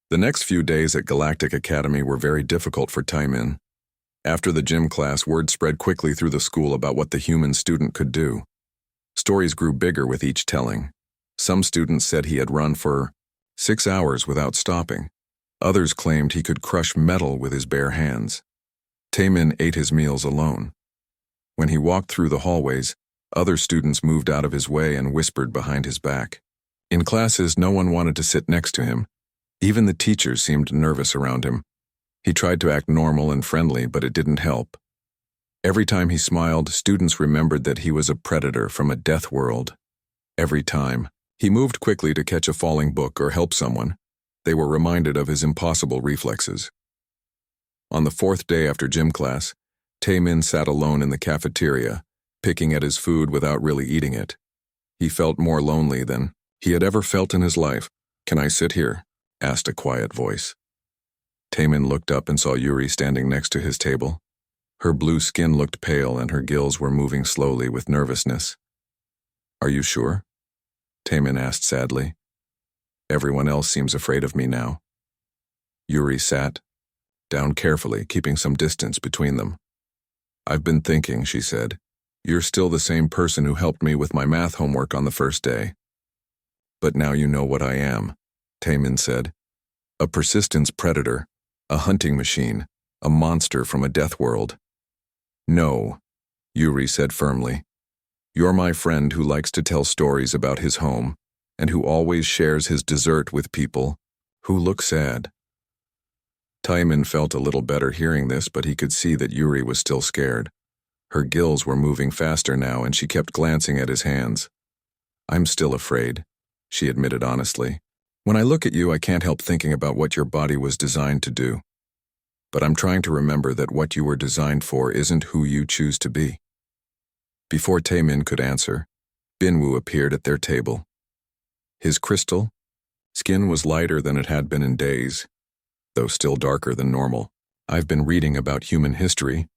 The next few days at Galactic Academy were very difficult for Taimin. After the gym class, word spread quickly through the school about what the human student could do. Stories grew bigger with each telling. Some students said he had run for 6 hours without stopping. Others claimed he could crush metal with his bare hands. Taimin ate his meals alone. When he walked through the hallways, other students moved out of his way and whispered behind his back. In classes, no one wanted to sit next to him. Even the teachers seemed nervous around him. He tried to act normal and friendly, but it didn't help. Every time he smiled, students remembered that he was a predator from a death world. Every time he moved quickly to catch a falling book or help someone, they were reminded of his impossible reflexes. On the 4th day after gym class, Taimin sat alone in the cafeteria, picking at his food without really eating it. He felt more lonely than he had ever felt in his life. "Can I sit here?" asked a quiet voice. Taimin looked up and saw Yuri standing next to his table. Her blue skin looked pale and her gills were moving slowly with nervousness. "Are you sure?" Taimin asked sadly. "Everyone else seems afraid of me now." Yuri sat down carefully, keeping some distance between them. "I've been thinking," she said. "You're still the same person who helped me with my math homework on the first day. But now you know what I am," Taimin said. "A persistence predator, a hunting machine, a monster from a death world." "No," Yuri said firmly. "You're my friend who likes to tell stories about his home and who always shares his dessert with people who look sad." Taimin felt a little better hearing this, but he could see that Yuri was still scared. Her gills were moving faster now, and she kept glancing at his hands. "I'm still afraid," she admitted honestly. "When I look at you, I can't help thinking about what your body was designed to do. But I'm trying to remember that what you were designed for isn't who you choose to be." Before Taimin could answer, Binwoo appeared at their table. His crystal skin was lighter than it had been in days, though still darker than normal. "I've been reading about human history,"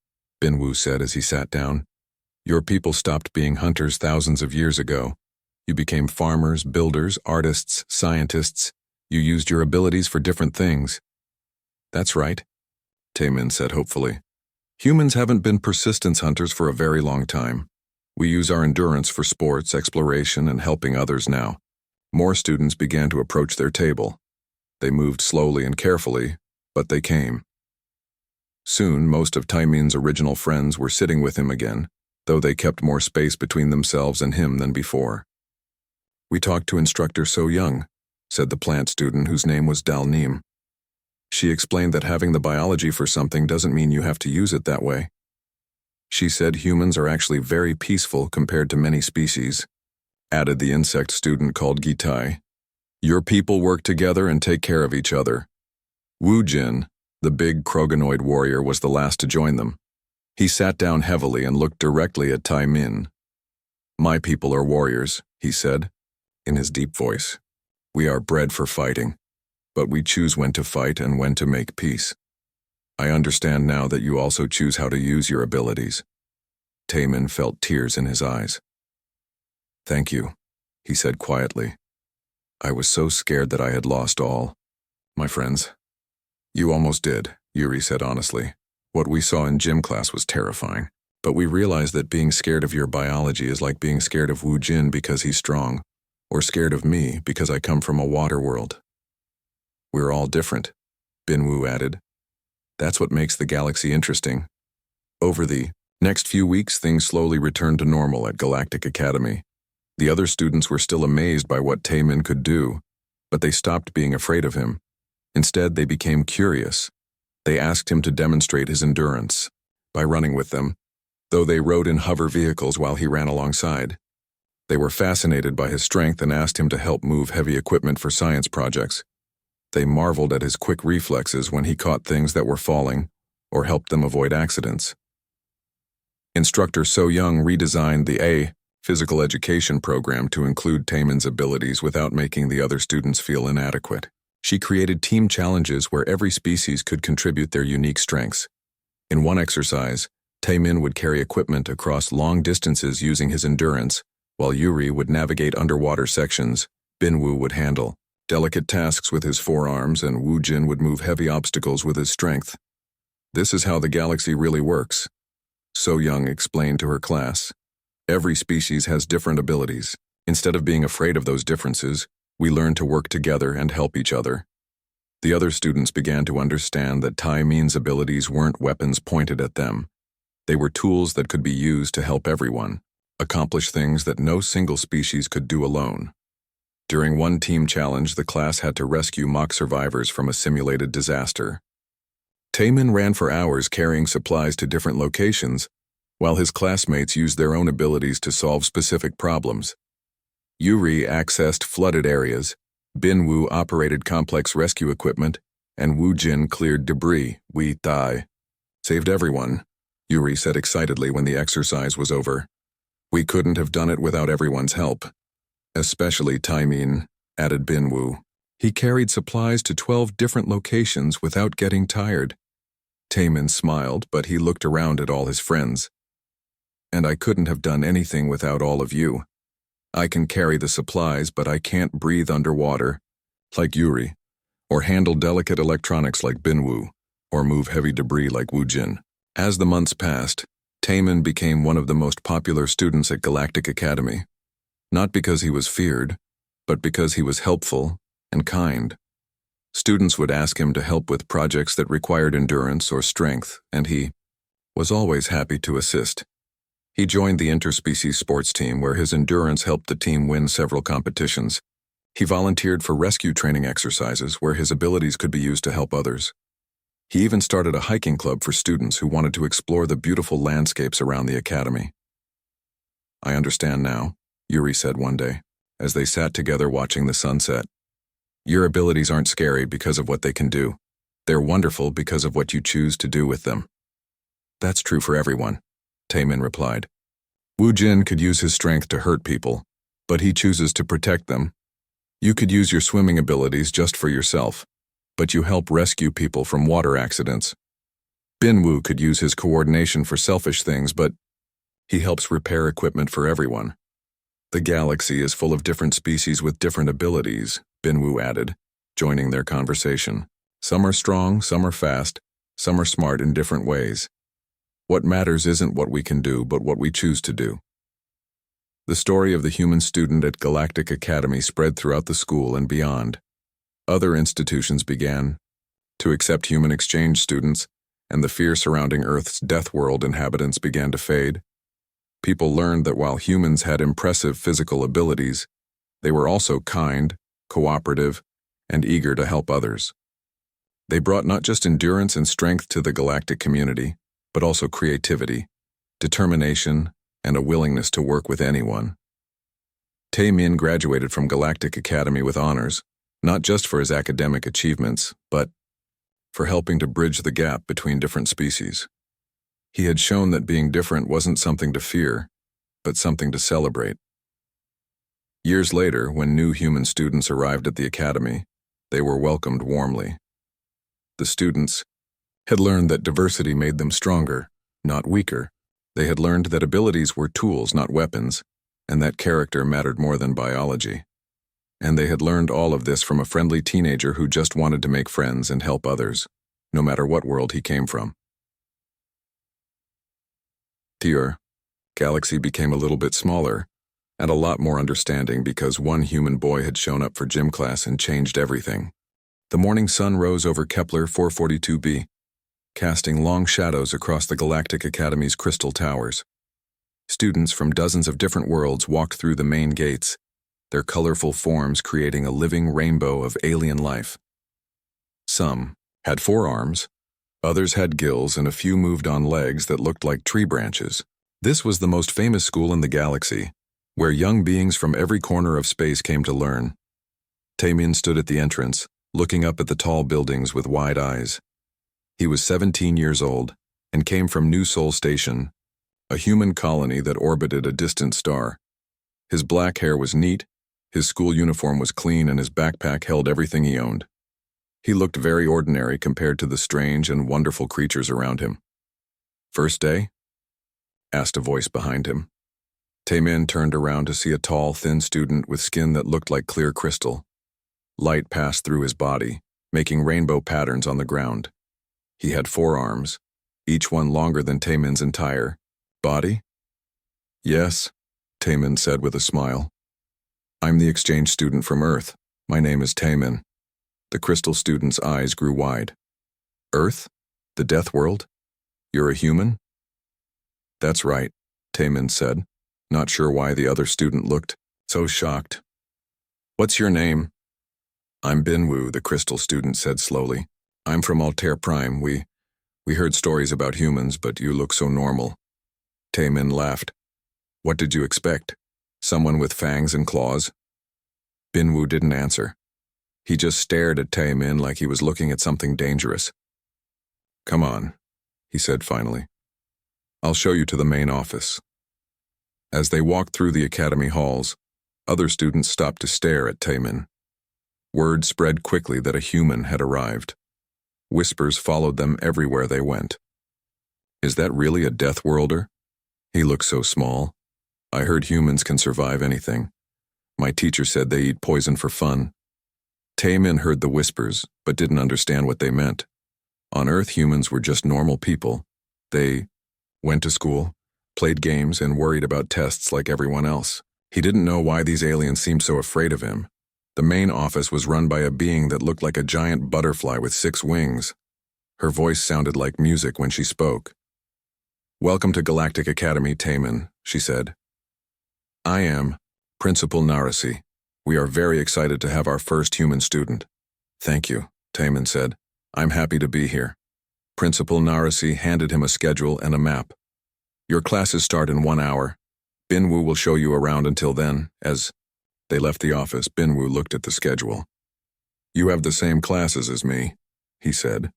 Binwoo said as he sat down. "Your people stopped being hunters thousands of years ago. You became farmers, builders, artists, scientists. You used your abilities for different things." "That's right," Taimin said hopefully. "Humans haven't been persistence hunters for a very long time. We use our endurance for sports, exploration, and helping others now." More students began to approach their table. They moved slowly and carefully, but they came. Soon, most of Taimin's original friends were sitting with him again, though they kept more space between themselves and him than before. "We talked to Instructor So Young," said the plant student whose name was Dalneem. "She explained that having the biology for something doesn't mean you have to use it that way. She said humans are actually very peaceful compared to many species," added the insect student called Gitai. "Your people work together and take care of each other." Wu Jin, the big Kroganoid warrior, was the last to join them. He sat down heavily and looked directly at Taimin. "My people are warriors," he said, in his deep voice. "We are bred for fighting, but we choose when to fight and when to make peace. I understand now that you also choose how to use your abilities." Taimin felt tears in his eyes. "Thank you," he said quietly. "I was so scared that I had lost all my friends." "You almost did," Yuri said honestly. "What we saw in gym class was terrifying. But we realized that being scared of your biology is like being scared of Wu Jin because he's strong, or scared of me because I come from a water world." "We're all different," Binwoo added. "That's what makes the galaxy interesting." Over the next few weeks, things slowly returned to normal at Galactic Academy. The other students were still amazed by what Taimin could do, but they stopped being afraid of him. Instead, they became curious. They asked him to demonstrate his endurance by running with them, though they rode in hover vehicles while he ran alongside. They were fascinated by his strength and asked him to help move heavy equipment for science projects. They marveled at his quick reflexes when he caught things that were falling or helped them avoid accidents. Instructor So Young redesigned the physical education program to include Taimin's abilities without making the other students feel inadequate. She created team challenges where every species could contribute their unique strengths. In one exercise, Taimin would carry equipment across long distances using his endurance, while Yuri would navigate underwater sections. Binwoo would handle delicate tasks with his forearms, and Wu Jin would move heavy obstacles with his strength. This is how the galaxy really works, So Young explained to her class. Every species has different abilities. Instead of being afraid of those differences, we learn to work together and help each other. The other students began to understand that Tai Min's abilities weren't weapons pointed at them. They were tools that could be used to help everyone accomplish things that no single species could do alone. During one team challenge, the class had to rescue mock survivors from a simulated disaster. Taemin ran for hours carrying supplies to different locations, while his classmates used their own abilities to solve specific problems. Yuri accessed flooded areas, Bin-Woo operated complex rescue equipment, and Wu Jin cleared debris. "We die. Saved everyone," Yuri said excitedly when the exercise was over. "We couldn't have done it without everyone's help. Especially Taemin," added Bin-Woo. He carried supplies to 12 different locations without getting tired. Taemin smiled, but he looked around at all his friends. "And I couldn't have done anything without all of you. I can carry the supplies, but I can't breathe underwater, like Yuri, or handle delicate electronics like Bin-Woo, or move heavy debris like Wu Jin." As the months passed, Taemin became one of the most popular students at Galactic Academy. Not because he was feared, but because he was helpful and kind. Students would ask him to help with projects that required endurance or strength, and he was always happy to assist. He joined the interspecies sports team where his endurance helped the team win several competitions. He volunteered for rescue training exercises where his abilities could be used to help others. He even started a hiking club for students who wanted to explore the beautiful landscapes around the academy. "I understand now," Yuri said one day, as they sat together watching the sunset. "Your abilities aren't scary because of what they can do. They're wonderful because of what you choose to do with them." "That's true for everyone," Taemin replied. "Wu Jin could use his strength to hurt people, but he chooses to protect them. You could use your swimming abilities just for yourself, but you help rescue people from water accidents. Bin-Woo could use his coordination for selfish things, but he helps repair equipment for everyone. The galaxy is full of different species with different abilities," Bin-Woo added, joining their conversation. "Some are strong, some are fast, some are smart in different ways. What matters isn't what we can do, but what we choose to do." The story of the human student at Galactic Academy spread throughout the school and beyond. Other institutions began to accept human exchange students, and the fear surrounding Earth's death world inhabitants began to fade. People learned that while humans had impressive physical abilities, they were also kind, cooperative, and eager to help others. They brought not just endurance and strength to the galactic community, but also creativity, determination, and a willingness to work with anyone. Taemin graduated from Galactic Academy with honors, not just for his academic achievements, but for helping to bridge the gap between different species. He had shown that being different wasn't something to fear, but something to celebrate. Years later, when new human students arrived at the academy, they were welcomed warmly. The students had learned that diversity made them stronger, not weaker. They had learned that abilities were tools, not weapons, and that character mattered more than biology. And they had learned all of this from a friendly teenager who just wanted to make friends and help others, no matter what world he came from. The galaxy became a little bit smaller, and a lot more understanding because one human boy had shown up for gym class and changed everything. The morning sun rose over Kepler 442b, casting long shadows across the Galactic Academy's crystal towers. Students from dozens of different worlds walked through the main gates, their colorful forms creating a living rainbow of alien life. Some had 4 arms, others had gills, and a few moved on legs that looked like tree branches. This was the most famous school in the galaxy, where young beings from every corner of space came to learn. Taemin stood at the entrance, looking up at the tall buildings with wide eyes. He was 17 years old and came from New Sol Station, a human colony that orbited a distant star. His black hair was neat, his school uniform was clean, and his backpack held everything he owned. He looked very ordinary compared to the strange and wonderful creatures around him. "First day?" asked a voice behind him. Taemin turned around to see a tall, thin student with skin that looked like clear crystal. Light passed through his body, making rainbow patterns on the ground. He had 4 arms, each one longer than Taemin's entire body. Yes, Taemin said with a smile. I'm the exchange student from Earth. My name is Taemin. The crystal student's eyes grew wide. Earth? The death world? You're a human? That's right, Taemin said, not sure why the other student looked so shocked. What's your name? I'm Binwoo, the crystal student said slowly. I'm from Altair Prime. We heard stories about humans, but you look so normal. Taemin laughed. What did you expect? Someone with fangs and claws? Binwoo didn't answer. He just stared at Taemin like he was looking at something dangerous. Come on, he said finally. I'll show you to the main office. As they walked through the academy halls, other students stopped to stare at Taemin. Word spread quickly that a human had arrived. Whispers followed them everywhere they went. Is that really a death worlder? He looks so small. I heard humans can survive anything. My teacher said they eat poison for fun. Taemin heard the whispers, but didn't understand what they meant. On Earth, humans were just normal people. They went to school, played games, and worried about tests like everyone else. He didn't know why these aliens seemed so afraid of him. The main office was run by a being that looked like a giant butterfly with 6 wings. Her voice sounded like music when she spoke. Welcome to Galactic Academy, Taemin, she said. I am Principal Narasi. We are very excited to have our first human student. Thank you, Taemin said. I'm happy to be here. Principal Narasi handed him a schedule and a map. Your classes start in 1 hour. Binwoo will show you around until then. As they left the office, Binwoo looked at the schedule. You have the same classes as me, he said.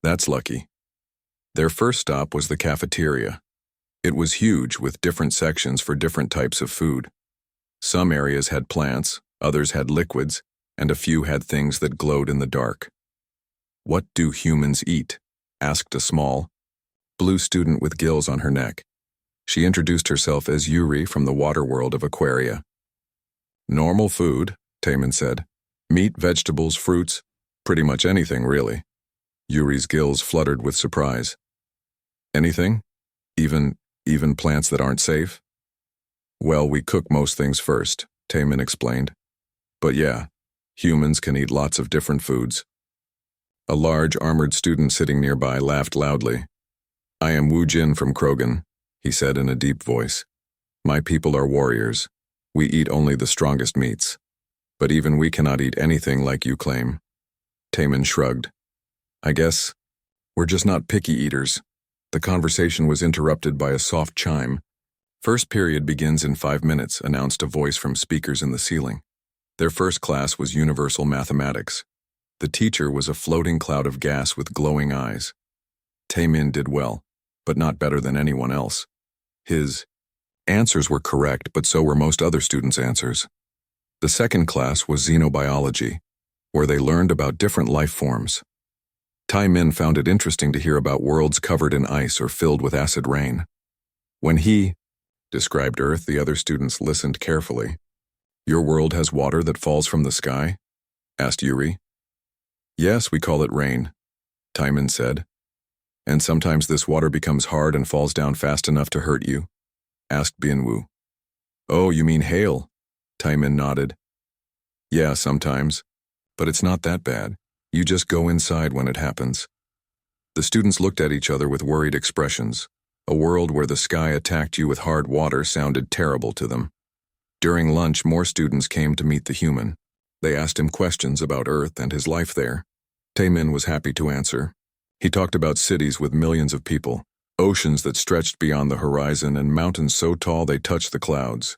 That's lucky. Their first stop was the cafeteria. It was huge with different sections for different types of food. Some areas had plants, others had liquids, and a few had things that glowed in the dark. What do humans eat? Asked a small, blue student with gills on her neck. She introduced herself as Yuri from the water world of Aquaria. Normal food, Taemin said. Meat, vegetables, fruits, pretty much anything, really. Yuri's gills fluttered with surprise. Anything? Even plants that aren't safe? Well, we cook most things first, Taemin explained. But yeah, humans can eat lots of different foods. A large, armored student sitting nearby laughed loudly. I am Woo Jin from Krogan, he said in a deep voice. My people are warriors. We eat only the strongest meats. But even we cannot eat anything like you claim. Taemin shrugged. I guess we're just not picky eaters. The conversation was interrupted by a soft chime. First period begins in 5 minutes, announced a voice from speakers in the ceiling. Their first class was universal mathematics. The teacher was a floating cloud of gas with glowing eyes. Taemin did well, but not better than anyone else. His answers were correct, but so were most other students' answers. The second class was xenobiology, where they learned about different life forms. Taemin found it interesting to hear about worlds covered in ice or filled with acid rain. When he described Earth, the other students listened carefully. Your world has water that falls from the sky? Asked Yuri. Yes, we call it rain, Taemin said. And sometimes this water becomes hard and falls down fast enough to hurt you? Asked Binwoo. Oh, you mean hail? Taemin nodded. Yeah, sometimes. But it's not that bad. You just go inside when it happens. The students looked at each other with worried expressions. A world where the sky attacked you with hard water sounded terrible to them. During lunch, more students came to meet the human. They asked him questions about Earth and his life there. Taemin was happy to answer. He talked about cities with millions of people, oceans that stretched beyond the horizon, and mountains so tall they touched the clouds.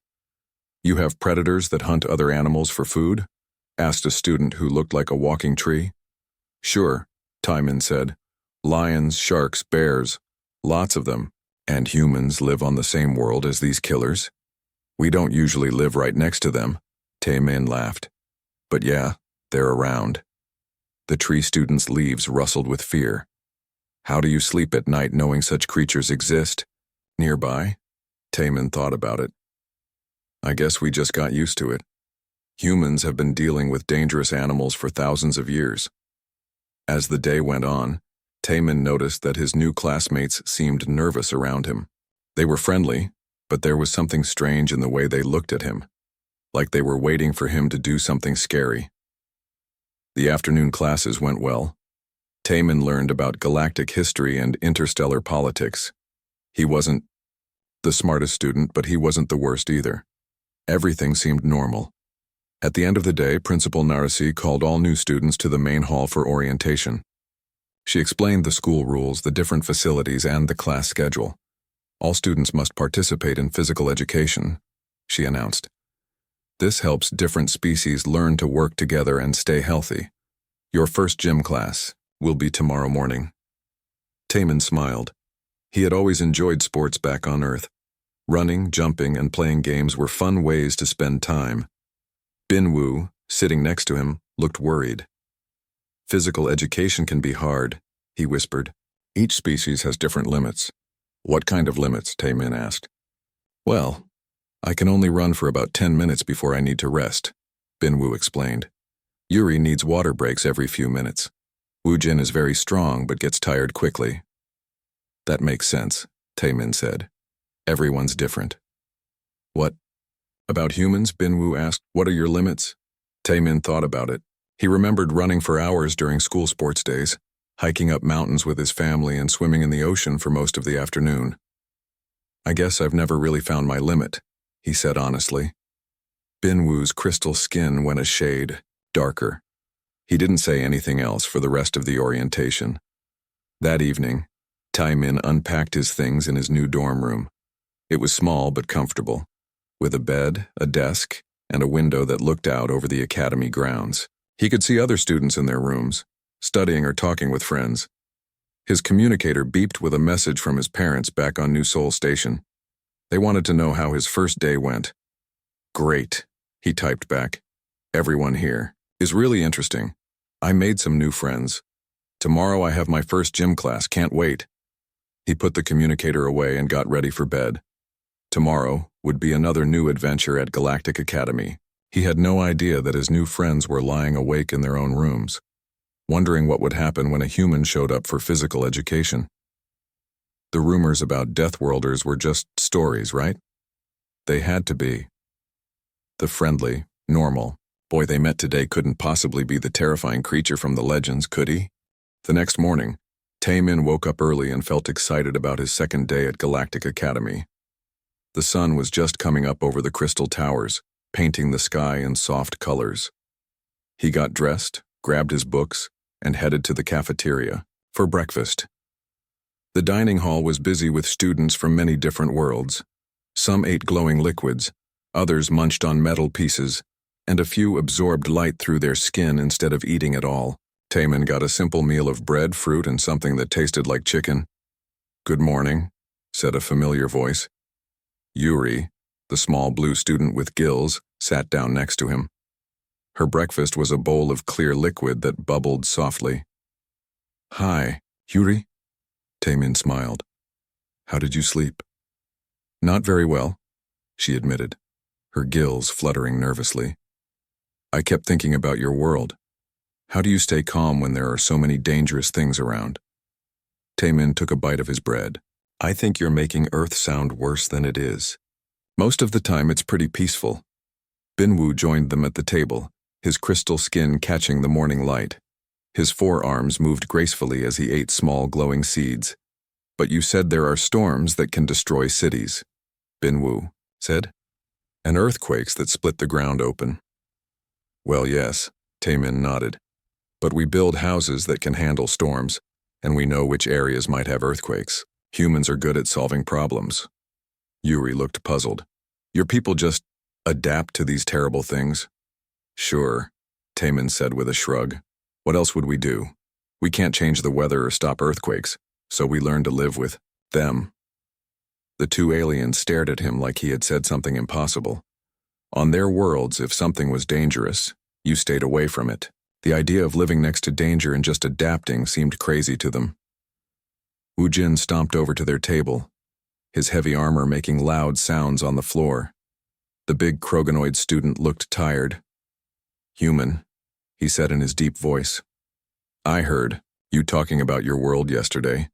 You have predators that hunt other animals for food? Asked a student who looked like a walking tree. Sure, Taemin said. Lions, sharks, bears, lots of them. And humans live on the same world as these killers? We don't usually live right next to them, Taemin laughed. But yeah, they're around. The tree student's leaves rustled with fear. How do you sleep at night knowing such creatures exist? Nearby? Taemin thought about it. I guess we just got used to it. Humans have been dealing with dangerous animals for thousands of years. As the day went on, Taemin noticed that his new classmates seemed nervous around him. They were friendly, but there was something strange in the way they looked at him, like they were waiting for him to do something scary. The afternoon classes went well. Taemin learned about galactic history and interstellar politics. He wasn't the smartest student, but he wasn't the worst either. Everything seemed normal. At the end of the day, Principal Narasi called all new students to the main hall for orientation. She explained the school rules, the different facilities, and the class schedule. All students must participate in physical education, she announced. This helps different species learn to work together and stay healthy. Your first gym class will be tomorrow morning. Taemin smiled. He had always enjoyed sports back on Earth. Running, jumping, and playing games were fun ways to spend time. Binwoo, sitting next to him, looked worried. Physical education can be hard, he whispered. Each species has different limits. What kind of limits? Taemin asked. Well, I can only run for about 10 minutes before I need to rest, Binwoo explained. Yuri needs water breaks every few minutes. Woojin is very strong but gets tired quickly. That makes sense, Taemin said. Everyone's different. What about humans? Binwoo asked. What are your limits? Taemin thought about it. He remembered running for hours during school sports days, hiking up mountains with his family, and swimming in the ocean for most of the afternoon. I guess I've never really found my limit, he said honestly. Binwoo's crystal skin went a shade darker. He didn't say anything else for the rest of the orientation. That evening, Taemin unpacked his things in his new dorm room. It was small but comfortable, with a bed, a desk, and a window that looked out over the academy grounds. He could see other students in their rooms, studying or talking with friends. His communicator beeped with a message from his parents back on New Seoul Station. They wanted to know how his first day went. Great, he typed back. Everyone here is really interesting. I made some new friends. Tomorrow I have my first gym class, can't wait. He put the communicator away and got ready for bed. Tomorrow would be another new adventure at Galactic Academy. He had no idea that his new friends were lying awake in their own rooms, wondering what would happen when a human showed up for physical education. The rumors about Deathworlders were just stories, right? They had to be. The friendly, normal boy they met today couldn't possibly be the terrifying creature from the legends, could he? The next morning, Taemin woke up early and felt excited about his second day at Galactic Academy. The sun was just coming up over the crystal towers, painting the sky in soft colors. He got dressed, grabbed his books, and headed to the cafeteria for breakfast. The dining hall was busy with students from many different worlds. Some ate glowing liquids, others munched on metal pieces, and a few absorbed light through their skin instead of eating at all. Taemin got a simple meal of bread, fruit, and something that tasted like chicken. Good morning, said a familiar voice. Yuri, the small blue student with gills, sat down next to him. Her breakfast was a bowl of clear liquid that bubbled softly. Hi, Yuri? Taemin smiled. How did you sleep? Not very well, she admitted, her gills fluttering nervously. I kept thinking about your world. How do you stay calm when there are so many dangerous things around? Taemin took a bite of his bread. I think you're making Earth sound worse than it is. Most of the time it's pretty peaceful. Binwoo joined them at the table, his crystal skin catching the morning light. His forearms moved gracefully as he ate small glowing seeds. But you said there are storms that can destroy cities, Binwoo said, and earthquakes that split the ground open. Well, yes, Taemin nodded. But we build houses that can handle storms, and we know which areas might have earthquakes. Humans are good at solving problems. Yuri looked puzzled. Your people just adapt to these terrible things? Sure, Taemin said with a shrug. What else would we do? We can't change the weather or stop earthquakes, so we learn to live with them. The two aliens stared at him like he had said something impossible. On their worlds, if something was dangerous, you stayed away from it. The idea of living next to danger and just adapting seemed crazy to them. Woojin stomped over to their table, his heavy armor making loud sounds on the floor. The big Kroganoid student looked tired, Human, he said in his deep voice. I heard you talking about your world yesterday.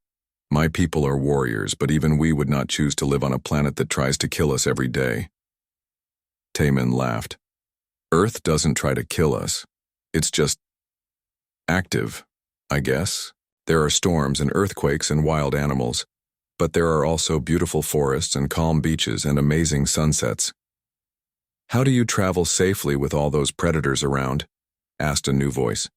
My people are warriors, but even we would not choose to live on a planet that tries to kill us every day. Taemin laughed. Earth doesn't try to kill us. It's just active, I guess. There are storms and earthquakes and wild animals, but there are also beautiful forests and calm beaches and amazing sunsets. How do you travel safely with all those predators around? Asked a new voice.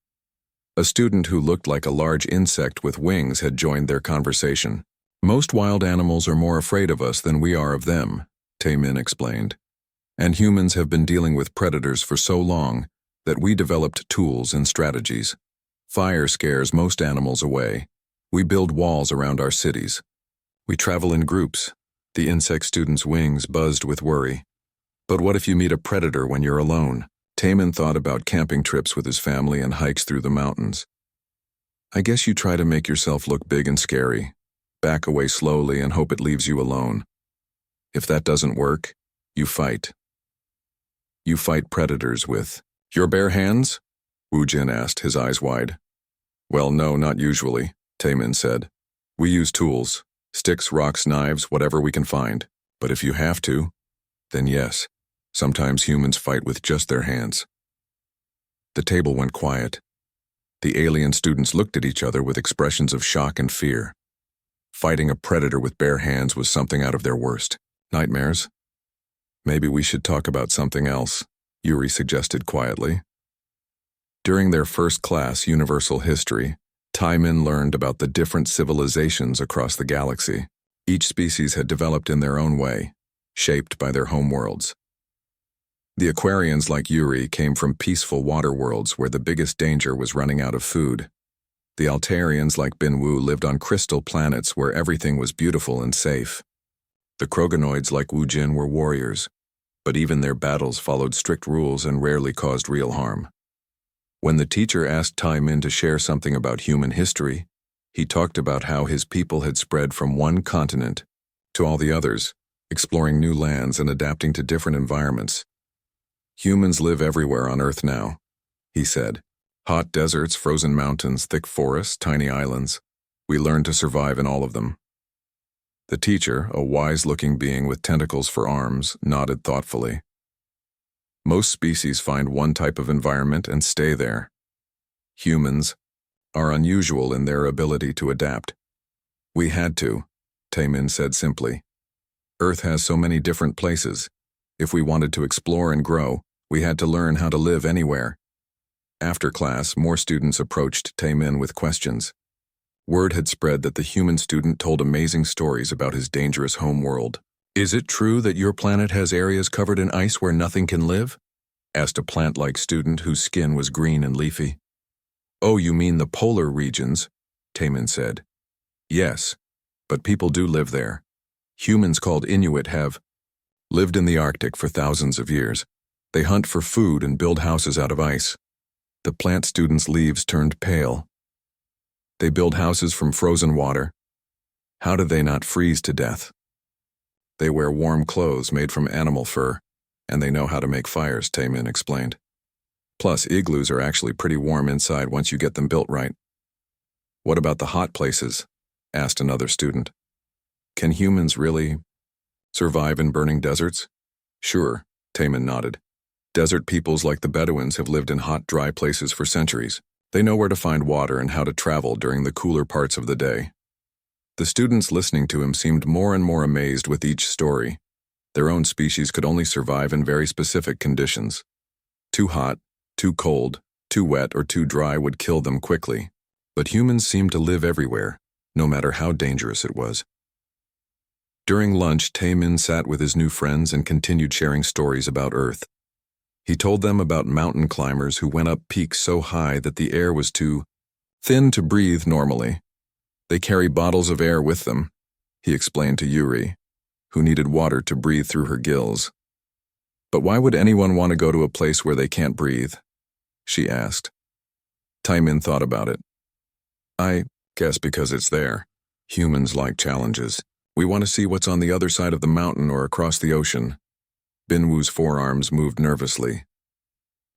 A student who looked like a large insect with wings had joined their conversation. Most wild animals are more afraid of us than we are of them, Taemin explained. And humans have been dealing with predators for so long that we developed tools and strategies. Fire scares most animals away. We build walls around our cities. We travel in groups. The insect student's wings buzzed with worry. But what if you meet a predator when you're alone? Taemin thought about camping trips with his family and hikes through the mountains. I guess you try to make yourself look big and scary. Back away slowly and hope it leaves you alone. If that doesn't work, you fight. You fight predators with your bare hands? Wu Jin asked, his eyes wide. Well, no, not usually, Taemin said. We use tools, sticks, rocks, knives, whatever we can find. But if you have to, then yes, sometimes humans fight with just their hands. The table went quiet. The alien students looked at each other with expressions of shock and fear. Fighting a predator with bare hands was something out of their worst nightmares. Maybe we should talk about something else, Yuri suggested quietly. During their first class, Universal History, Taemin learned about the different civilizations across the galaxy. Each species had developed in their own way, shaped by their homeworlds. The Aquarians, like Yuri, came from peaceful water worlds where the biggest danger was running out of food. The Altarians, like Binwu, lived on crystal planets where everything was beautiful and safe. The Krogonoids, like Wu Jin, were warriors, but even their battles followed strict rules and rarely caused real harm. When the teacher asked Taemin to share something about human history, he talked about how his people had spread from one continent to all the others, exploring new lands and adapting to different environments. Humans live everywhere on Earth now, he said. Hot deserts, frozen mountains, thick forests, tiny islands. We learned to survive in all of them. The teacher, a wise-looking being with tentacles for arms, nodded thoughtfully. Most species find one type of environment and stay there. Humans are unusual in their ability to adapt. We had to, Taemin said simply. Earth has so many different places. If we wanted to explore and grow, we had to learn how to live anywhere. After class, more students approached Taemin with questions. Word had spread that the human student told amazing stories about his dangerous home world. Is it true that your planet has areas covered in ice where nothing can live? Asked a plant-like student whose skin was green and leafy. Oh, you mean the polar regions, Taemin said. Yes, but people do live there. Humans called Inuit have lived in the Arctic for thousands of years. They hunt for food and build houses out of ice. The plant student's leaves turned pale. They build houses from frozen water. How do they not freeze to death? They wear warm clothes made from animal fur, and they know how to make fires, Taemin explained. Plus, igloos are actually pretty warm inside once you get them built right. What about the hot places? Asked another student. Can humans really survive in burning deserts? Sure, Taemin nodded. Desert peoples like the Bedouins have lived in hot, dry places for centuries. They know where to find water and how to travel during the cooler parts of the day. The students listening to him seemed more and more amazed with each story. Their own species could only survive in very specific conditions. Too hot, too cold, too wet, or too dry would kill them quickly. But humans seemed to live everywhere, no matter how dangerous it was. During lunch, Taemin sat with his new friends and continued sharing stories about Earth. He told them about mountain climbers who went up peaks so high that the air was too thin to breathe normally. They carry bottles of air with them, he explained to Yuri, who needed water to breathe through her gills. But why would anyone want to go to a place where they can't breathe? She asked. Taemin thought about it. I guess because it's there. Humans like challenges. We want to see what's on the other side of the mountain or across the ocean. Binwu's forearms moved nervously.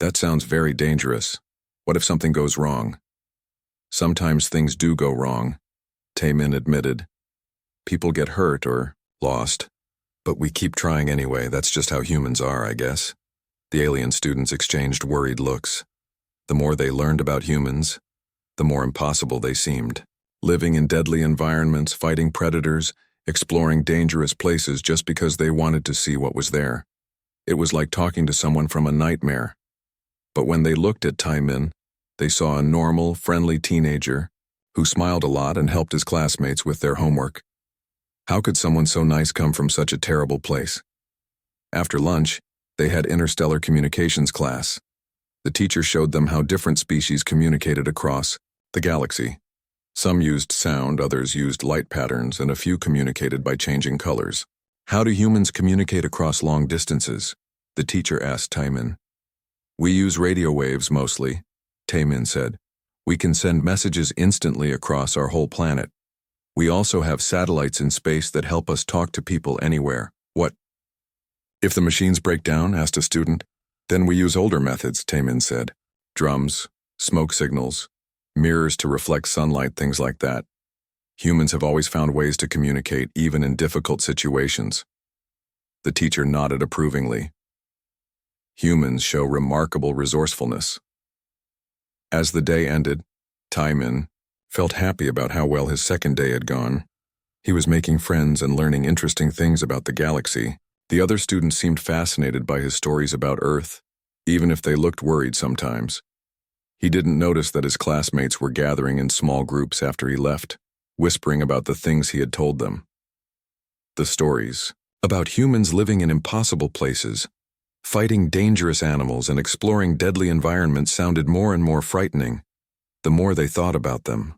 That sounds very dangerous. What if something goes wrong? Sometimes things do go wrong, Taemin admitted. People get hurt or lost. But we keep trying anyway, that's just how humans are, I guess. The alien students exchanged worried looks. The more they learned about humans, the more impossible they seemed. Living in deadly environments, fighting predators, exploring dangerous places just because they wanted to see what was there. It was like talking to someone from a nightmare. But when they looked at Taemin, they saw a normal, friendly teenager who smiled a lot and helped his classmates with their homework. How could someone so nice come from such a terrible place? After lunch, they had interstellar communications class. The teacher showed them how different species communicated across the galaxy. Some used sound, others used light patterns, and a few communicated by changing colors. How do humans communicate across long distances? The teacher asked Taemin. We use radio waves mostly, Taemin said. We can send messages instantly across our whole planet. We also have satellites in space that help us talk to people anywhere. What? If the machines break down, asked a student. Then we use older methods, Taemin said. Drums, smoke signals, mirrors to reflect sunlight, things like that. Humans have always found ways to communicate, even in difficult situations. The teacher nodded approvingly. Humans show remarkable resourcefulness. As the day ended, Taemin felt happy about how well his second day had gone. He was making friends and learning interesting things about the galaxy. The other students seemed fascinated by his stories about Earth, even if they looked worried sometimes. He didn't notice that his classmates were gathering in small groups after he left, whispering about the things he had told them. The stories about humans living in impossible places, fighting dangerous animals and exploring deadly environments sounded more and more frightening the more they thought about them.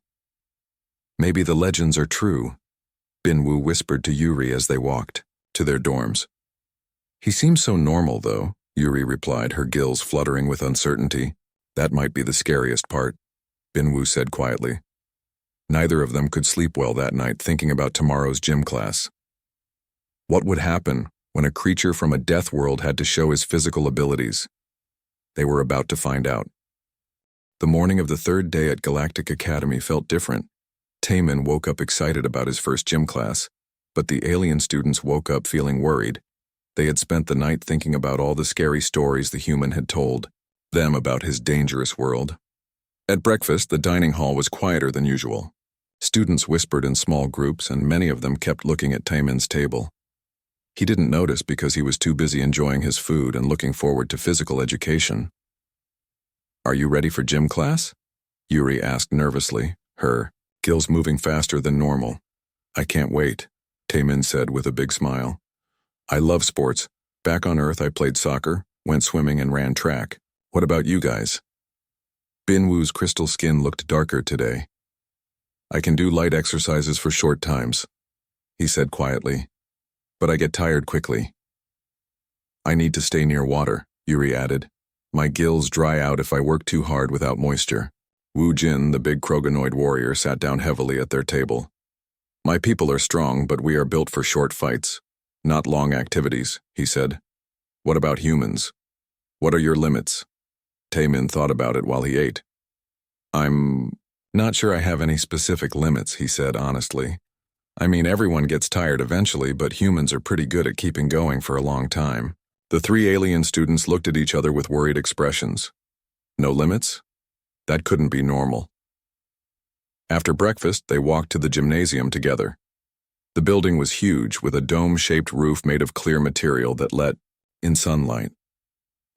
Maybe the legends are true, Binwoo whispered to Yuri as they walked to their dorms. He seems so normal, though, Yuri replied, her gills fluttering with uncertainty. That might be the scariest part, Binwoo said quietly. Neither of them could sleep well that night, thinking about tomorrow's gym class. What would happen when a creature from a death world had to show his physical abilities? They were about to find out. The morning of the third day at Galactic Academy felt different. Taemin woke up excited about his first gym class, but the alien students woke up feeling worried. They had spent the night thinking about all the scary stories the human had told them about his dangerous world. At breakfast, the dining hall was quieter than usual. Students whispered in small groups, and many of them kept looking at Taemin's table. He didn't notice because he was too busy enjoying his food and looking forward to physical education. Are you ready for gym class? Yuri asked nervously, her gills moving faster than normal. I can't wait, Taemin said with a big smile. I love sports. Back on Earth, I played soccer, went swimming, and ran track. What about you guys? Binwoo's crystal skin looked darker today. I can do light exercises for short times, he said quietly, but I get tired quickly. I need to stay near water, Yuri added. My gills dry out if I work too hard without moisture. Wu Jin, the big Krogonoid warrior, sat down heavily at their table. My people are strong, but we are built for short fights, not long activities, he said. What about humans? What are your limits? Taemin thought about it while he ate. I'm not sure I have any specific limits, he said honestly. I mean, everyone gets tired eventually, but humans are pretty good at keeping going for a long time. The three alien students looked at each other with worried expressions. No limits? That couldn't be normal. After breakfast, they walked to the gymnasium together. The building was huge, with a dome-shaped roof made of clear material that let in sunlight.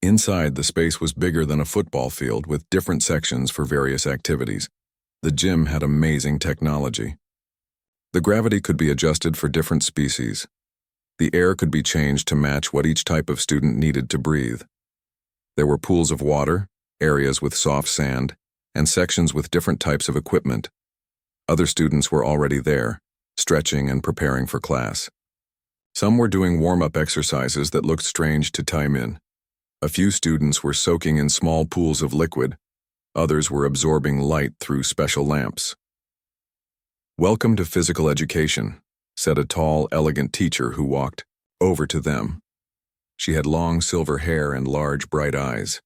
Inside, the space was bigger than a football field, with different sections for various activities. The gym had amazing technology. The gravity could be adjusted for different species. The air could be changed to match what each type of student needed to breathe. There were pools of water, areas with soft sand, and sections with different types of equipment. Other students were already there, stretching and preparing for class. Some were doing warm-up exercises that looked strange to Taemin. A few students were soaking in small pools of liquid. Others were absorbing light through special lamps. Welcome to physical education, said a tall, elegant teacher who walked over to them. She had long silver hair and large, bright eyes.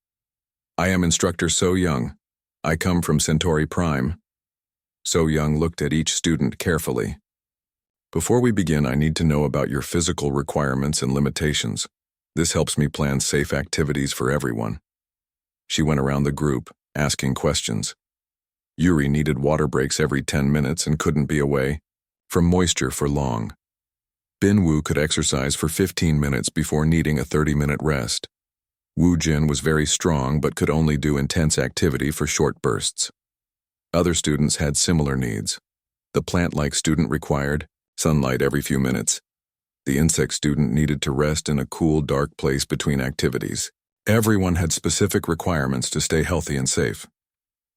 I am instructor So Young. I come from Centauri Prime. So Young looked at each student carefully. Before we begin, I need to know about your physical requirements and limitations. This helps me plan safe activities for everyone. She went around the group, asking questions. Yuri needed water breaks every 10 minutes and couldn't be away from moisture for long. Bin-woo could exercise for 15 minutes before needing a 30-minute rest. Woo-jin was very strong but could only do intense activity for short bursts. Other students had similar needs. The plant-like student required sunlight every few minutes. The insect student needed to rest in a cool, dark place between activities. Everyone had specific requirements to stay healthy and safe.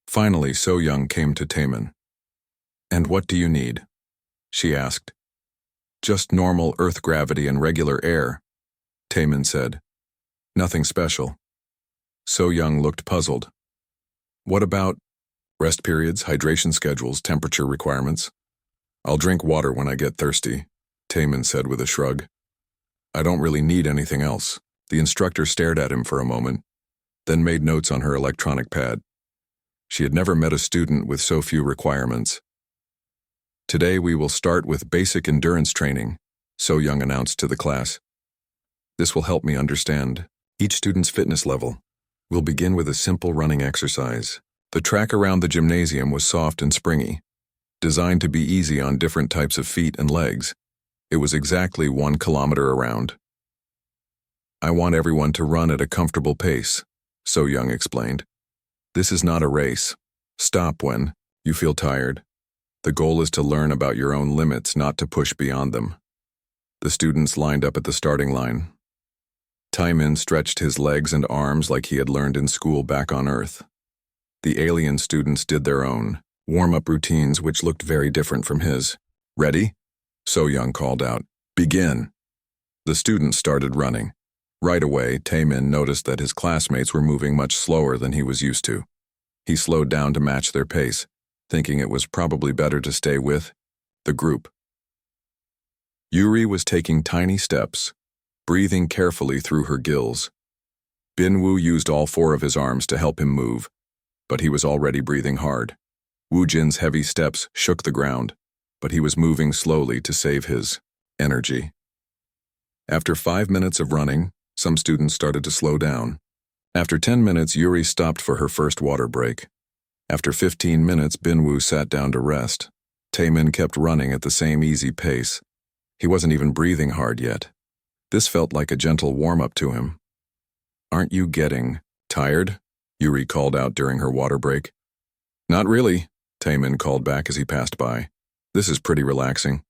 Finally, So Young came to Taemin. "And what do you need?" she asked. "Just normal Earth gravity and regular air," Taemin said. "Nothing special." So Young looked puzzled. "What about rest periods, hydration schedules, temperature requirements?" "I'll drink water when I get thirsty," Taemin said with a shrug. "I don't really need anything else." The instructor stared at him for a moment, then made notes on her electronic pad. She had never met a student with so few requirements. "Today we will start with basic endurance training," So Young announced to the class. "This will help me understand each student's fitness level. We'll begin with a simple running exercise." The track around the gymnasium was soft and springy, designed to be easy on different types of feet and legs. It was exactly 1 kilometer around. "I want everyone to run at a comfortable pace," So Young explained. "This is not a race. Stop when you feel tired. The goal is to learn about your own limits, not to push beyond them." The students lined up at the starting line. Taemin stretched his legs and arms like he had learned in school back on Earth. The alien students did their own warm-up routines, which looked very different from his. "Ready?" So Young called out. "Begin." The students started running. Right away, Taemin noticed that his classmates were moving much slower than he was used to. He slowed down to match their pace, thinking it was probably better to stay with the group. Yuri was taking tiny steps, breathing carefully through her gills. Bin-woo used all 4 of his arms to help him move, but he was already breathing hard. Woo-jin's heavy steps shook the ground, but he was moving slowly to save his energy. After 5 minutes of running, some students started to slow down. After 10 minutes, Yuri stopped for her first water break. After 15 minutes, Bin-woo sat down to rest. Taemin kept running at the same easy pace. He wasn't even breathing hard yet. This felt like a gentle warm-up to him. "Aren't you getting tired?" Yuri called out during her water break. "Not really," Taemin called back as he passed by. "This is pretty relaxing."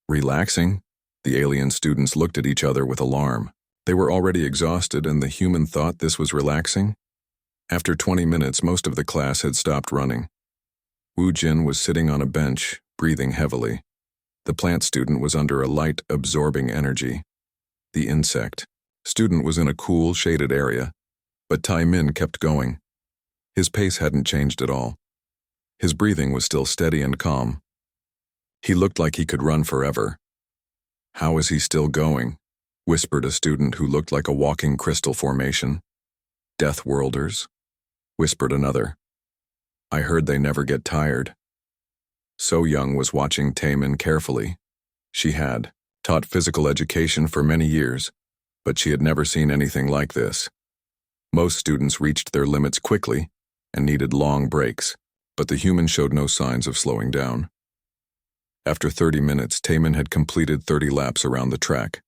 "Relaxing?" The alien students looked at each other with alarm. They were already exhausted, and the human thought this was relaxing? After 20 minutes, most of the class had stopped running. Woo-jin was sitting on a bench, breathing heavily. The plant student was under a light, absorbing energy. The insect student was in a cool, shaded area, but Taemin kept going. His pace hadn't changed at all. His breathing was still steady and calm. He looked like he could run forever. "How is he still going?" whispered a student who looked like a walking crystal formation. "Death worlders," whispered another. "I heard they never get tired." So Young was watching Taemin carefully. She had taught physical education for many years, but she had never seen anything like this. Most students reached their limits quickly and needed long breaks, but the human showed no signs of slowing down. After 30 minutes, Taemin had completed 30 laps around the track.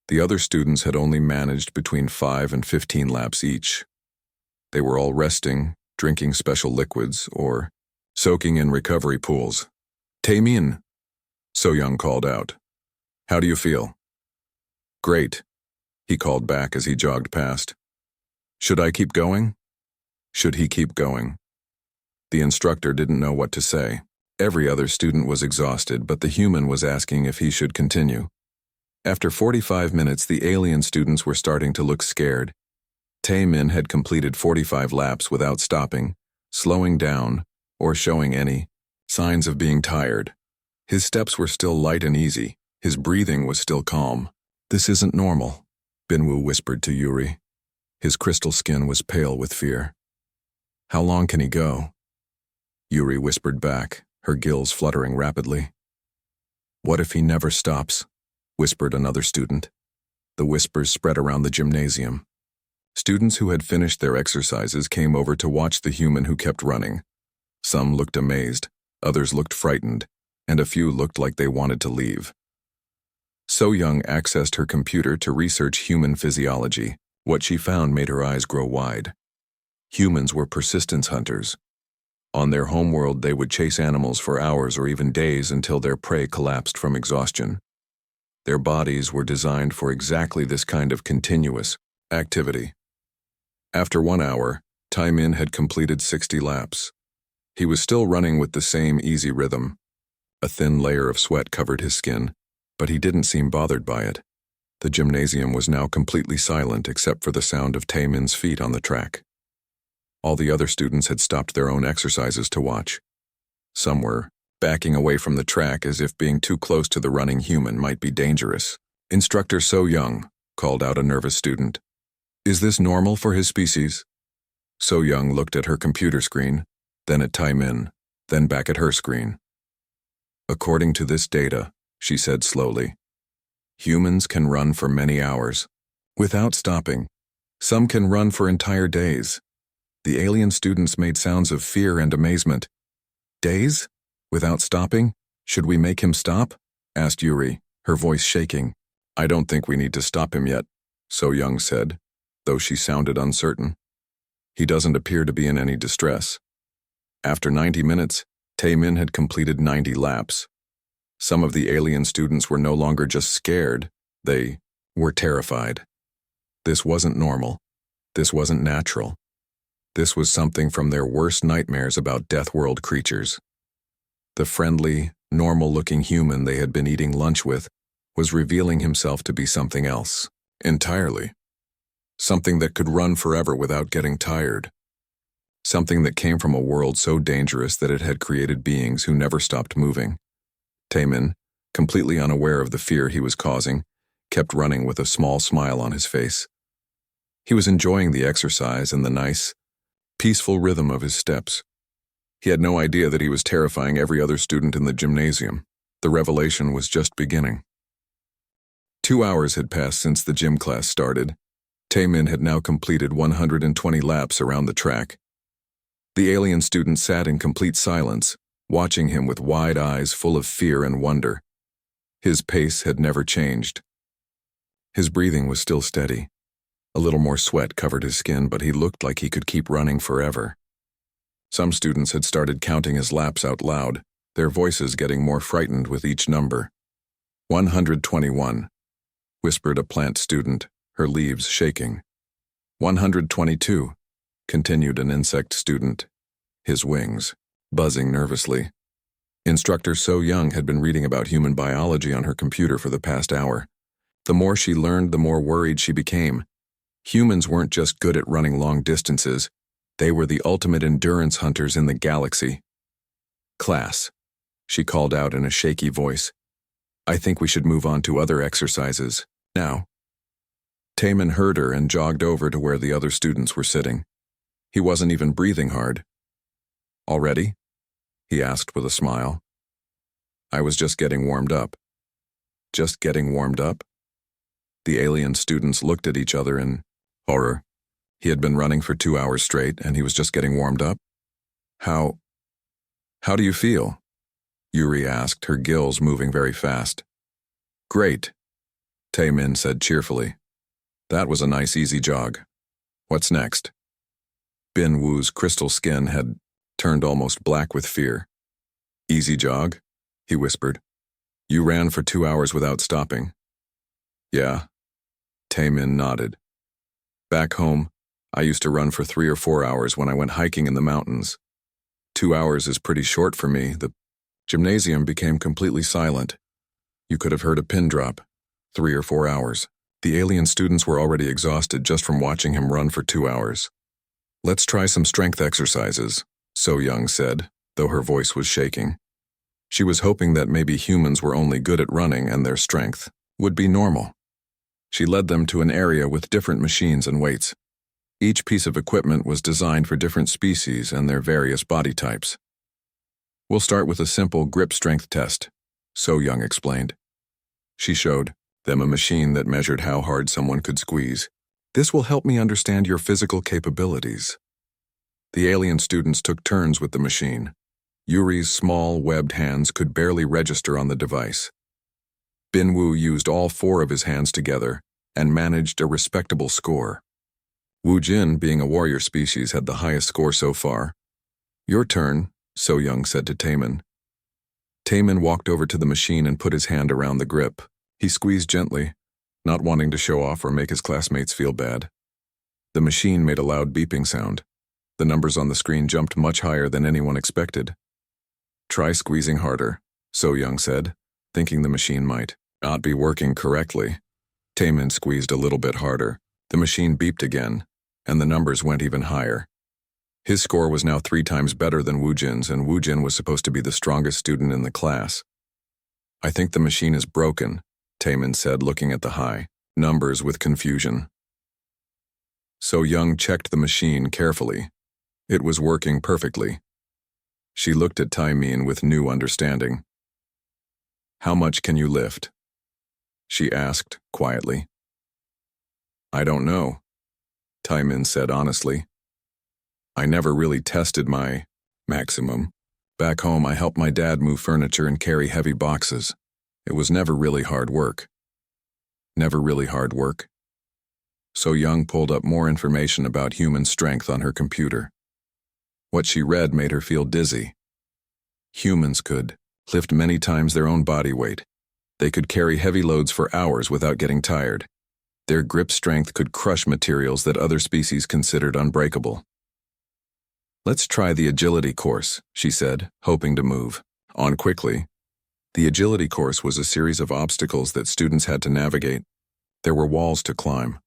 The other students had only managed between 5 and 15 laps each. They were all resting, drinking special liquids, or soaking in recovery pools. "Taemin," So Young called out. "How do you feel?" "Great," he called back as he jogged past. "Should I keep going?" Should he keep going? The instructor didn't know what to say. Every other student was exhausted, but the human was asking if he should continue. After 45 minutes, the alien students were starting to look scared. Taemin had completed 45 laps without stopping, slowing down, or showing any signs of being tired. His steps were still light and easy. His breathing was still calm. "This isn't normal," Bin-woo whispered to Yuri. His crystal skin was pale with fear. "How long can he go?" Yuri whispered back, her gills fluttering rapidly. "What if he never stops?" whispered another student. The whispers spread around the gymnasium. Students who had finished their exercises came over to watch the human who kept running. Some looked amazed, others looked frightened, and a few looked like they wanted to leave. So Young accessed her computer to research human physiology. What she found made her eyes grow wide. Humans were persistence hunters. On their homeworld, they would chase animals for hours or even days until their prey collapsed from exhaustion. Their bodies were designed for exactly this kind of continuous activity. After 1 hour, Tai-min had completed 60 laps. He was still running with the same easy rhythm. A thin layer of sweat covered his skin, but he didn't seem bothered by it. The gymnasium was now completely silent except for the sound of Tai-min's feet on the track. All the other students had stopped their own exercises to watch. Some were backing away from the track as if being too close to the running human might be dangerous. "Instructor So Young," called out a nervous student. "Is this normal for his species?" So Young looked at her computer screen, then at Tai-min, then back at her screen. "According to this data," she said slowly, "humans can run for many hours, without stopping. Some can run for entire days." The alien students made sounds of fear and amazement. "Days? Without stopping? Should we make him stop?" asked Yuri, her voice shaking. "I don't think we need to stop him yet," So Young said, though she sounded uncertain. "He doesn't appear to be in any distress." After 90 minutes, Tai-min had completed 90 laps. Some of the alien students were no longer just scared, they were terrified. This wasn't normal. This wasn't natural. This was something from their worst nightmares about Death World creatures. The friendly, normal-looking human they had been eating lunch with was revealing himself to be something else, entirely. Something that could run forever without getting tired. Something that came from a world so dangerous that it had created beings who never stopped moving. Tai-min, completely unaware of the fear he was causing, kept running with a small smile on his face. He was enjoying the exercise and the nice, peaceful rhythm of his steps. He had no idea that he was terrifying every other student in the gymnasium. The revelation was just beginning. 2 hours had passed since the gym class started. Tai-min had now completed 120 laps around the track. The alien student sat in complete silence, watching him with wide eyes full of fear and wonder. His pace had never changed. His breathing was still steady. A little more sweat covered his skin, but he looked like he could keep running forever. Some students had started counting his laps out loud, their voices getting more frightened with each number. 121, whispered a plant student, her leaves shaking. 122, continued an insect student, his wings buzzing nervously. Instructor So Young had been reading about human biology on her computer for the past hour. The more she learned, the more worried she became. Humans weren't just good at running long distances, they were the ultimate endurance hunters in the galaxy. "Class," she called out in a shaky voice. "I think we should move on to other exercises, now." Tai-min heard her and jogged over to where the other students were sitting. He wasn't even breathing hard. "Already?" he asked with a smile. "I was just getting warmed up." "Just getting warmed up?" The alien students looked at each other in horror. He had been running for 2 hours straight, and he was just getting warmed up? How do you feel?" Yuri asked, her gills moving very fast. "Great," Tai-min said cheerfully. "That was a nice easy jog. What's next?" Bin Wu's crystal skin had turned almost black with fear. "Easy jog?" he whispered. "You ran for 2 hours without stopping." "Yeah." Tai-min nodded. "Back home, I used to run for 3 or 4 hours when I went hiking in the mountains. 2 hours is pretty short for me." The gymnasium became completely silent. You could have heard a pin drop. 3 or 4 hours. The alien students were already exhausted just from watching him run for 2 hours. "Let's try some strength exercises," So Young said, though her voice was shaking. She was hoping that maybe humans were only good at running and their strength would be normal. She led them to an area with different machines and weights. Each piece of equipment was designed for different species and their various body types. We'll start with a simple grip strength test, So Young explained. She showed them a machine that measured how hard someone could squeeze. This will help me understand your physical capabilities. The alien students took turns with the machine. Yuri's small, webbed hands could barely register on the device. Binwoo used all 4 of his hands together and managed a respectable score. Wu Jin, being a warrior species, had the highest score so far. Your turn, So Young said to Taemin. Taemin walked over to the machine and put his hand around the grip. He squeezed gently, not wanting to show off or make his classmates feel bad. The machine made a loud beeping sound. The numbers on the screen jumped much higher than anyone expected. Try squeezing harder, So Young said, thinking the machine might not be working correctly. Taemin squeezed a little bit harder. The machine beeped again, and the numbers went even higher. His score was now 3 times better than Wu Jin's, and Wu Jin was supposed to be the strongest student in the class. I think the machine is broken, Taemin said, looking at the high numbers with confusion. So Young checked the machine carefully. It was working perfectly. She looked at Taemin with new understanding. How much can you lift? She asked quietly. I don't know, Taemin said honestly. I never really tested my maximum. Back home, I helped my dad move furniture and carry heavy boxes. It was never really hard work. Never really hard work. So Young pulled up more information about human strength on her computer. What she read made her feel dizzy. Humans could lift many times their own body weight. They could carry heavy loads for hours without getting tired. Their grip strength could crush materials that other species considered unbreakable. Let's try the agility course, she said, hoping to move on quickly. The agility course was a series of obstacles that students had to navigate. There were walls to climb,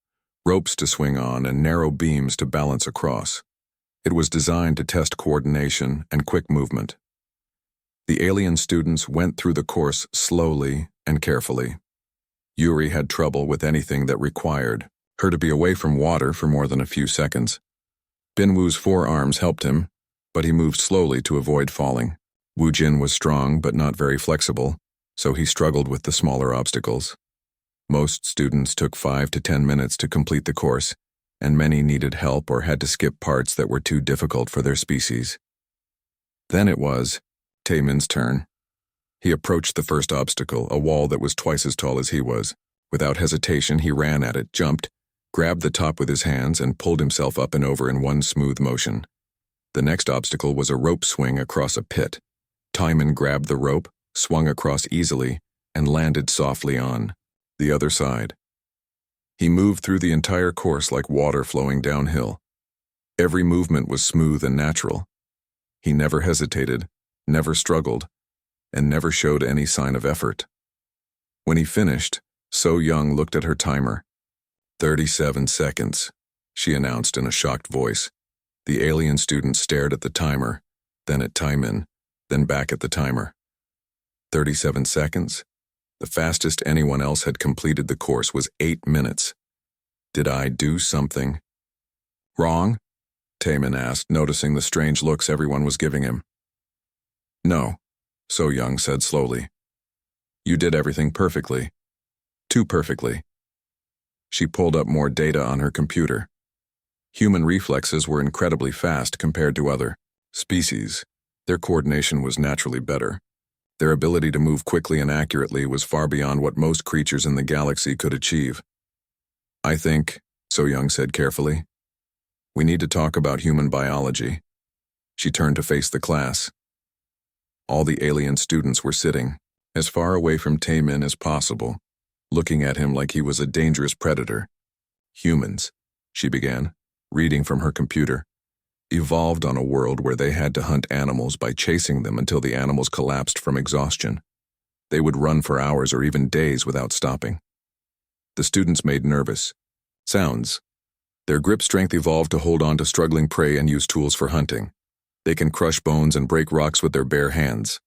ropes to swing on, and narrow beams to balance across. It was designed to test coordination and quick movement. The alien students went through the course slowly and carefully. Yuri had trouble with anything that required her to be away from water for more than a few seconds. Binwoo's 4 arms helped him, but he moved slowly to avoid falling. Wu Jin was strong but not very flexible, so he struggled with the smaller obstacles. Most students took 5 to 10 minutes to complete the course, and many needed help or had to skip parts that were too difficult for their species. Then it was Taemin's turn. He approached the first obstacle, a wall that was twice as tall as he was. Without hesitation, he ran at it, jumped, grabbed the top with his hands, and pulled himself up and over in one smooth motion. The next obstacle was a rope swing across a pit. Taemin grabbed the rope, swung across easily, and landed softly on the other side. He moved through the entire course like water flowing downhill. Every movement was smooth and natural. He never hesitated, never struggled, and never showed any sign of effort. When he finished, So Young looked at her timer. 37 seconds, she announced in a shocked voice. The alien student stared at the timer, then at Taemin, then back at the timer. 37 seconds? The fastest anyone else had completed the course was 8 minutes. Did I do something wrong? Taemin asked, noticing the strange looks everyone was giving him. No, So Young said slowly. You did everything perfectly. Too perfectly. She pulled up more data on her computer. Human reflexes were incredibly fast compared to other species. Their coordination was naturally better. Their ability to move quickly and accurately was far beyond what most creatures in the galaxy could achieve. I think, So Young said carefully, we need to talk about human biology. She turned to face the class. All the alien students were sitting, as far away from Taemin as possible, looking at him like he was a dangerous predator. Humans, she began, reading from her computer, evolved on a world where they had to hunt animals by chasing them until the animals collapsed from exhaustion. They would run for hours or even days without stopping. The students made nervous sounds. Their grip strength evolved to hold on to struggling prey and use tools for hunting. They can crush bones and break rocks with their bare hands.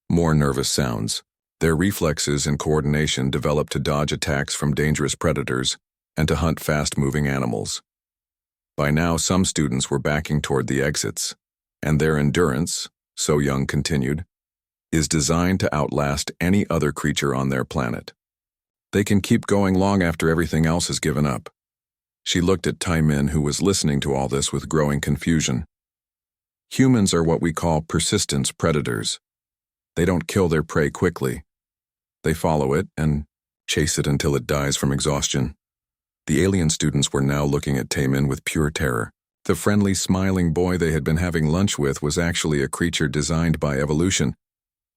More nervous sounds. Their reflexes and coordination developed to dodge attacks from dangerous predators and to hunt fast-moving animals. By now, some students were backing toward the exits, and their endurance, So Young continued, is designed to outlast any other creature on their planet. They can keep going long after everything else has given up. She looked at Tai Min, who was listening to all this with growing confusion. Humans are what we call persistence predators. They don't kill their prey quickly. They follow it and chase it until it dies from exhaustion. The alien students were now looking at Tai Min with pure terror. The friendly, smiling boy they had been having lunch with was actually a creature designed by evolution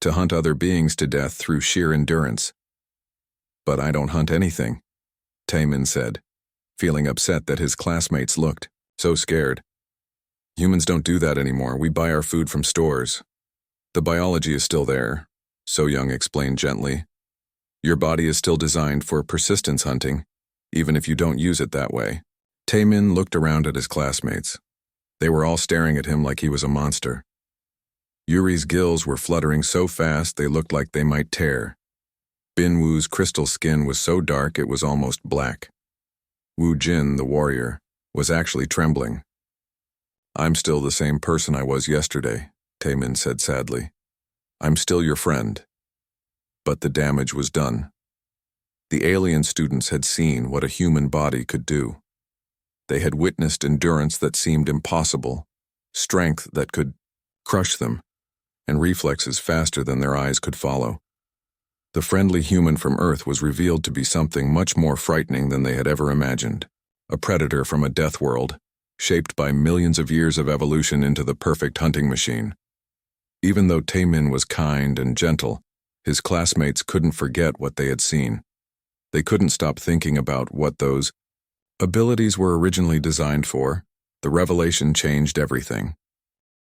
to hunt other beings to death through sheer endurance. "But I don't hunt anything," Tai Min said, feeling upset that his classmates looked so scared. "Humans don't do that anymore. We buy our food from stores. The biology is still there," So Young explained gently. "Your body is still designed for persistence hunting, even if you don't use it that way." Tai Min looked around at his classmates. They were all staring at him like he was a monster. Yuri's gills were fluttering so fast they looked like they might tear. Bin Wu's crystal skin was so dark it was almost black. Wu Jin, the warrior, was actually trembling. "I'm still the same person I was yesterday," Tai Min said sadly. "I'm still your friend." But the damage was done. The alien students had seen what a human body could do. They had witnessed endurance that seemed impossible, strength that could crush them, and reflexes faster than their eyes could follow. The friendly human from Earth was revealed to be something much more frightening than they had ever imagined. A predator from a death world, shaped by millions of years of evolution into the perfect hunting machine. Even though Tai Min was kind and gentle, his classmates couldn't forget what they had seen. They couldn't stop thinking about what those abilities were originally designed for. The revelation changed everything.